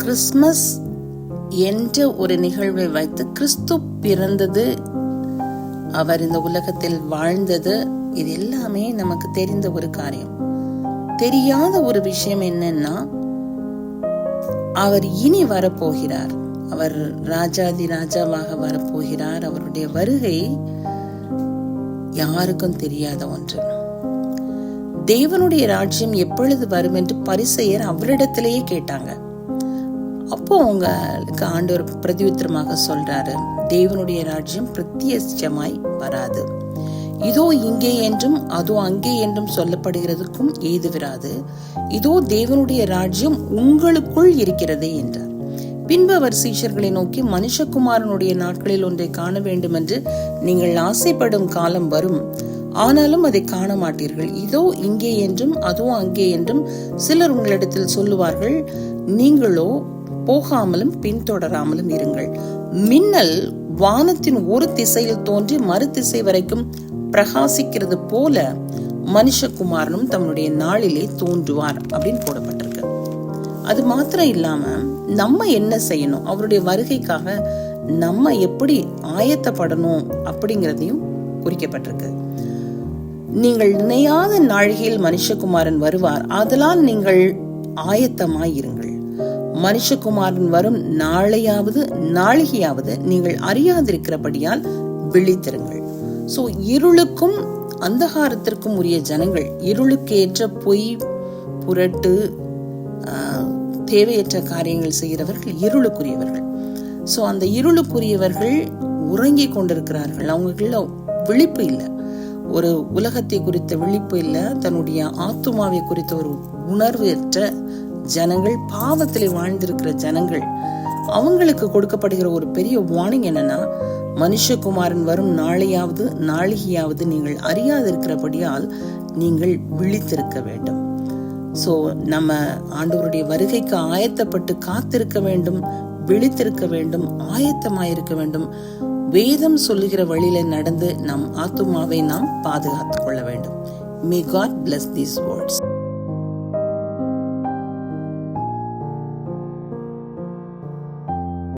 Christmas என்ற ஒரு நிகழ்வை வைத்து கிறிஸ்து பிறந்தது, அவர் இந்த உலகத்தில் வாழ்ந்தது, இது எல்லாமே நமக்கு தெரிந்த ஒரு காரியம். தெரியாத ஒரு விஷயம் என்னன்னா, அவர் இனி வரப்போகிறார். அவர் ராஜாதி ராஜாவாக வரப்போகிறார். அவருடைய வருகை யாருக்கும் தெரியாத ஒன்று. தேவனுடைய ராஜ்யம் எப்பொழுது வரும் என்று பரிசேயர் அவரிடத்திலேயே கேட்டாங்க. அப்போ அவங்களுக்கு ஆண்டவர் பிரதியுத்தரமாக சொல்றாரு, தேவனுடைய ராஜ்யம் பிரத்யட்சமாய் வராது. இதோ இங்கே என்றும் அதோ அங்கே என்றும் சொல்லப்படுகிறதுக்கும் ஏதுவிராது. இதோ தேவனுடைய ராஜ்யம் உங்களுக்குள் இருக்கிறதே என்றார். பின்பு அவர் சீஷர்களை நோக்கி, மனுஷகுமாரனுடைய நாட்களில் ஒன்றை காண வேண்டும் என்று நீங்கள் ஆசைப்படும் காலம் வரும், ஆனாலும் அதை காண மாட்டீர்கள். இதோ இங்கே என்றும் அதோ அங்கே என்றும் சிலர் உங்களிடத்தில் சொல்லுவார்கள், நீங்களோ போகாமலும் பின்தொடராமலும் இருங்கள். மின்னல் வானத்தின் ஒரு திசையில் தோன்றி மறு திசை வரைக்கும் பிரகாசிக்கிறது போல மனுஷகுமாரனும் தம்முடைய நாளிலே தோன்றுவார் அப்படின்னு போடப்பட்டிருக்கு. அது மாத்திரம் இல்லாம நம்ம என்ன செய்யணும், அவருடைய வருகைக்காக நம்ம எப்படி ஆயத்தப்படணும் அப்படிங்கிறதையும் குறிக்கப்பட்டிருக்கு. நீங்கள் நினையாத நாழிகையில் மனுஷகுமாரன் வருவார், ஆதலால் நீங்கள் ஆயத்தமாயிருங்கள். மனுஷகுமாரன் வரும் நாளிகையாவது நீங்கள் அறியாதிருக்கிறபடியால் விழித்திருங்கள். சோ இருளுக்கும் அந்தகாரத்திற்கும் உரிய ஜனங்கள், இருளுக்கு ஏற்ற பொய் புரட்டு தேவையற்ற காரியங்கள் செய்கிறவர்கள் இருளுக்குரியவர்கள். சோ அந்த இருளுக்குரியவர்கள் உறங்கிக் கொண்டிருக்கிறார்கள். அவங்களுக்குள்ள விழிப்பு இல்லை, ஒரு உலகத்தை குறித்த விழிப்பு இல்லை, தன்னுடைய ஆத்துமாவை குறித்த ஒரு உணர்வு அற்ற ஜனங்கள், பாவத்திலே வாழ்ந்திருக்கிற ஜனங்கள். அவங்களுக்கு கொடுக்கப்படுகிற ஒரு பெரிய வார்னிங் என்னன்னா, மனுஷகுமாரன் வரும் நாளிகையாவது நீங்கள் அறியாதிருக்கிறபடியால் நீங்கள் விழித்திருக்க வேண்டும். சோ நம்ம ஆண்டவருடைய வருகைக்கு ஆயத்தப்பட்டு காத்திருக்க வேண்டும், விழித்திருக்க வேண்டும், ஆயத்தமாயிருக்க வேண்டும். வேதம் சொல்லுகிற வழியில நடந்து நம் ஆத்துமாவை நாம் பாதுகாத்துக் கொள்ள வேண்டும். May God bless these words.